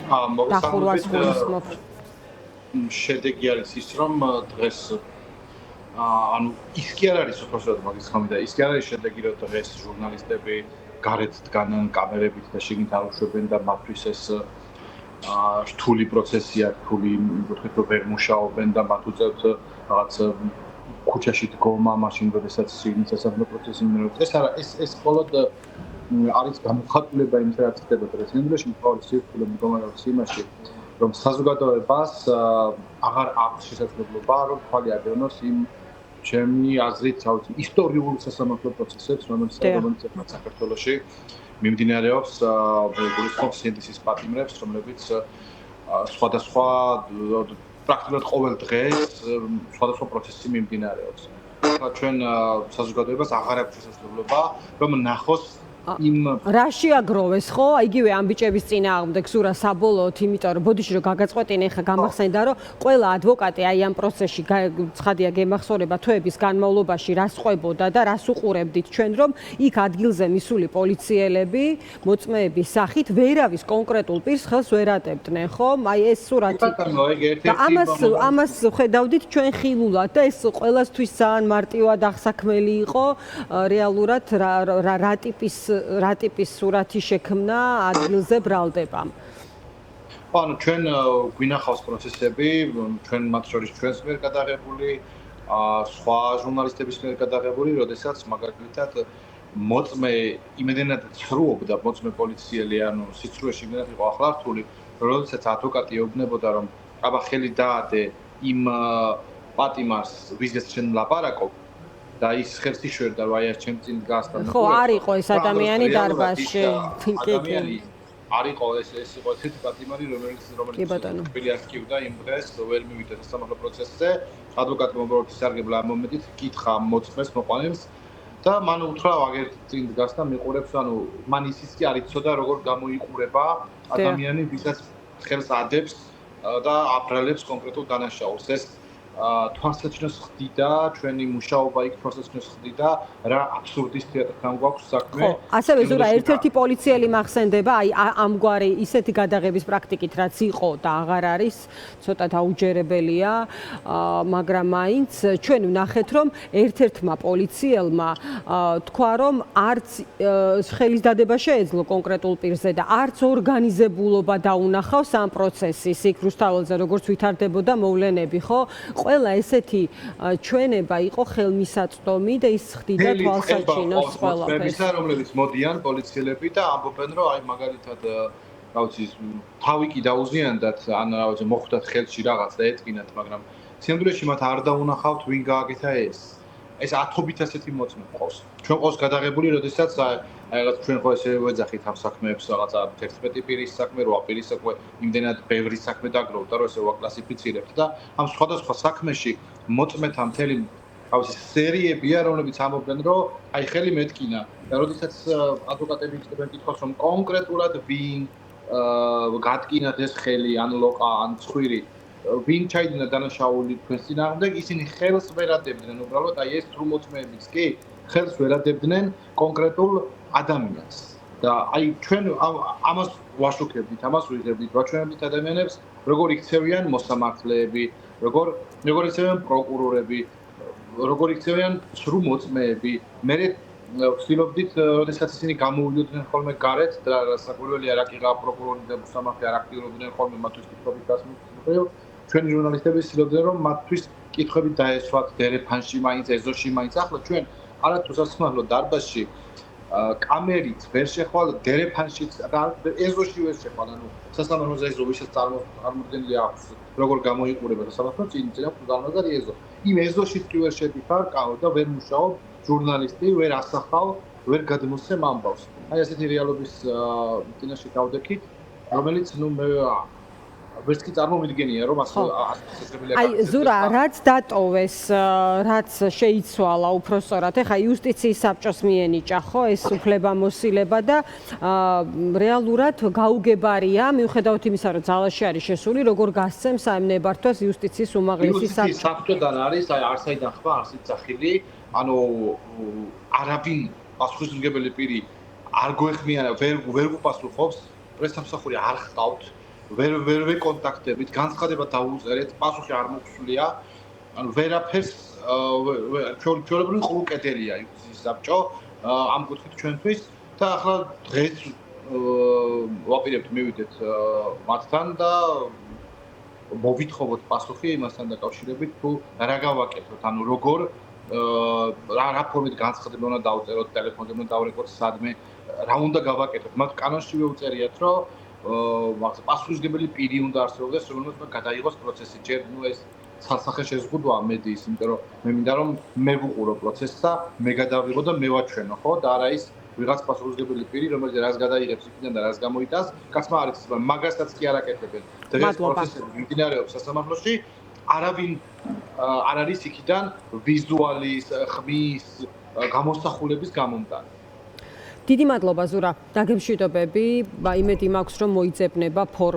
დახურვას გულისხმობ. შედეგი არის ის, რომ დღეს ანუ ის კი არ არის უბრალოდ მაგის ხომი და ის კი არ არის შედეგი, რომ დღეს ჟურნალისტები გარეთ დგანან კამერებით და შიგნით არ უშვებენ და მათთვის ეს რთული პროცესია, რთული ვთქვით, რომ ვერ მუშაობენ და მათ უწევთ რაღაც ქუჩაში დგომა, მაშინ როდესაც შიგნით სასამართლო პროცესი მიმდინარეობს. ეს არა, ეს მხოლოდ არის გამოხატულება იმის, რაც ხდება დღეს ენგლისში, მხოლოდ სირთულე მდგომარეობს იმაში, რომ საზოგადოებას აღარ აქვს შესაძლებლობა, რომ თვალი ადევნოს იმ ჩემი აზრით, ისტორიულ სასამართლო პროცესებს, რომელიც საქართველოში მიმდინარეობს, გულისხმობს სინდისის პატიმრებს, რომლებიც სხვადასხვა პრაქტიკულად ყოველ დღეს სხვადასხვა პროცესი მიმდინარეობს. ჩვენ საზოგადოებას აღარ აქვს შესაძლებლობა, რომ ნახოს რა შეაგროვეს ხო? იგივე ამბიჭების წინააღმდეგ სურა საბოლოოდ, იმიტომ რომ ბოდიში რომ გაგაწყვეტინე, ხა გამახსენდა, რომ ყველა ადვოკატი აი ამ პროცესში ცხადია გემახსოვრება თვეების განმავლობაში რას ყვებოდა და რას უყურებდით ჩვენ, რომ იქ ადგილზე მისული პოლიციელები მოწმეების სახით ვერავის კონკრეტულ პირს ხელს ვერ ატებდნენ, ხო? აი ეს სურათი. და ამას ხედავდით ჩვენ ხილულად და ეს ყველასთვის ძალიან მარტივად აღსაქმელი იყო რეალურად რა ტიპის სურათი შექმნა ადგილზე ბრალდებამ. ანუ ჩვენ გვინახავს პროცესები, ჩვენ მათ შორის ჩვენს მიერ გადაღებული, სხვა ჟურნალისტების მიერ გადაღებული, როდესაც მაგალითად მოწმე იმედენად ცრუობდა, მოწმე პოლიციელი, ანუ სიცრუეში იმედენად იყო ახლა რთული, როდესაც ადვოკატი ეუბნებოდა, რომ აბა ხელი დაადე იმ პატიმარს, ვიზეც შენ ლაპარაკობ. და ის ხელს იშვერდა, რომ აი ეს ჩემ წინ დგას და ხო, არ იყო ეს ადამიანი დარბაზში. ადამიანი არ იყო ეს იყო ესეთი პატიმარი, რომელიც თბილი ასკივდა იმ დღეს, ვერ მივიდა სასამართლო პროცესზე. ადვოკატმა უბრალოდ ისარგებლა ამ მომენტით, კითხა მოწმეს მოყვანილს და მან უთხრა აგერ წინ დგას და მიყურებს, ანუ მან ისიც კი არ იცოდა, როგორ გამოიყურება ადამიანი, ვისაც ხელს ადებს და აბრალებს კონკრეტულ დანაშაულს. ეს თვალსაჩინოს ხდიდა, ჩვენი მუშაობა იქ თვალსაჩინოს ხდიდა, რა აბსურდის თეატრთან გვაქვს საქმე. ხო, ასევე ზურა ერთ-ერთი პოლიციელი მახსენდება, აი ამგვარი ისეთი გადაღების პრაქტიკით, რაც იყო და აღარ არის, ცოტა დაუჯერებელია, მაგრამ მაინც ჩვენ ვნახეთ, რომ ერთ-ერთმა პოლიციელმა თქვა, რომ არც ხელის დადება შეეძლო კონკრეტულ პირზე და არც ორგანიზებულობა დაუნახავს ამ პროცესის იქ რუსთაველზე, როგორც ვითარდებოდა მოვლენები, ხო? ყველა ესეთი ჩვენება იყო ხელმისაწვდომი და ის ხდიდა თვალსაჩინოს ყველაფერს. რომლებიც მოდიან პოლიციელები და ამბობენ, რომ აი მაგალითად, რა ვიცი, თავი კი დაუზიანდათ, ან რა ვიცი, მოხვდათ ხელში რაღაც და ეტკინათ, მაგრამ სინამდვილეში მათ არ დაუნახავთ, ვინ გააკეთა ეს. ეს ათობით ასეთი მოწმე ყავს. ჩვენ ყავს გადაღებული, როდესაც აი რაღაც ჩვენ ხო ესე ვეძახით ამ საქმეებს, რაღაცა 11 პირის საქმე, 8 პირის საქმე, იმდენად ბევრი საქმე დაგროვდა, რომ ესე ვაკლასიფიცირებთ და ამ სხვადასხვა საქმეში მოწმეთა მთელი რა ვიცი სერიებია, რომლებიც ამბობენ, რომ აი ხელი მეტკინა და როდესაც ადვოკატები იწყებენ კითხვას, რომ კონკრეტულად ვინ გატკინათ ეს ხელი, ან ლოყა, ან ცხვირი ვინ ჩაიდინა დანაშაული თქვენს წინააღმდეგ, ისინი ხელს ვერ ადებდნენ უბრალოდ, აი ეს თრუმოწმეებიც კი ხელს ვერ ადებდნენ კონკრეტულ ადამიანს. და აი ჩვენ ამას ვაშუქებდით, ამას ვიღებდით, ვაჩვენებდით ადამიანებს, როგორ იქცევიან მოსამართლეები, როგორ იქცევიან პროკურორები, როგორ იქცევიან თრუმოწმეები. მე ვცდილობდით, როდესაც ისინი გამოვიდოდნენ ხოლმე გარეთ და საკურველია რა კიღა პროკურორი და მოსამართლე არ აქტიურობდნენ ხოლმე მათთვის კითხვების დასმის. ჩვენი ჟურნალისტები ცდილობდნენ, რომ მათთვის კითხვები დაესვათ დერეფანში მაინც, ეზოში მაინც. ახლა ჩვენ არათუ სასამართლო დარბაზში კამერით ვერ შეხვალ, დერეფანშიც და ეზოში ვერ შეხვალ, ანუ სასამართლოზე ეზო ვისაც წარმოდგენილი აქვს, როგორ გამოიყურება სასამართლო წინა გულგანაზარი ეზო. იმ ეზოშიც კი ვერ შედიხარ და ვერ მუშაობ ჟურნალისტი, ვერ ასახავ, ვერ გადმოსცემ ამბავს. აი ასეთი რეალობის წინაშე გავდექით, რომელიც ნუ მე ვერც კი წარმოვიდგენია, რომ ასეთებელია. აი ზურა, რაც დატოვეს, რაც შეიცვალა უпроსწორად, ეხა იუსტიციის საბჭოს მიენიჭა, ხო, ეს უფლებამოსილება და რეალურად გაუგებარია, მიუხედავად იმისა, რომ ძალაში არის შესული, როგორ გასცემს აიმნებართვას იუსტიციის უმაღლესი საბჭო. საბჭოდან არის, აი არსაიდან ხმა, არსით სახილი, ანუ არაბინ პასუხისმგებელი პირი არ გვეხმიანება, ვერ გუპასუხობს, პრესამსახური არ ხტავთ. ვერ ვეკონტაქტებით, განცხადება დაუწერეთ, პასუხი არ მოგვსვლია. ანუ ვერაფერს ჩვეულებრივი ყრუკედელია ის საბჭო ამ კუთხით ჩვენთვის და ახლა დღეს ვაპირებთ მივიდეთ მათთან და მოვითხოვოთ პასუხი იმასთან დაკავშირებით თუ რა გავაკეთოთ, ანუ როგორ რა ფორმით განცხადება უნდა დავწეროთ, ტელეფონზე უნდა დავრეკოთ სადმე, რა უნდა გავაკეთოთ. მათ კანონშივე უწერიათ, რომ პასუხისმგებელი პირი უნდა არსებობდეს, რომელმაც გადაიღოს პროცესი. ჯერ ეს სასახე შეზღუდვა მედიის, იმიტომ რომ მე მინდა რომ მე ვუყურო პროცესს და მე გადავიღო და მე ვაჩვენო, ხო? და არა ის ვიღაც პასუხისმგებელი პირი, რომელიც რას გადაიღებს იქიდან და რას გამოიტანს, კაცმა არ იცის, მაგასაც კი არ აკეთებენ. დღეს პროცესები მიმდინარეობს სასამართლოში, არავინ არ არის იქიდან ვიზუალის, ხმის, გამოსახულების გამომტანი. დიდი მადლობა ზურა, დაგემშვიდობები, იმედი მაქვს რომ მოიძებნება ფორმა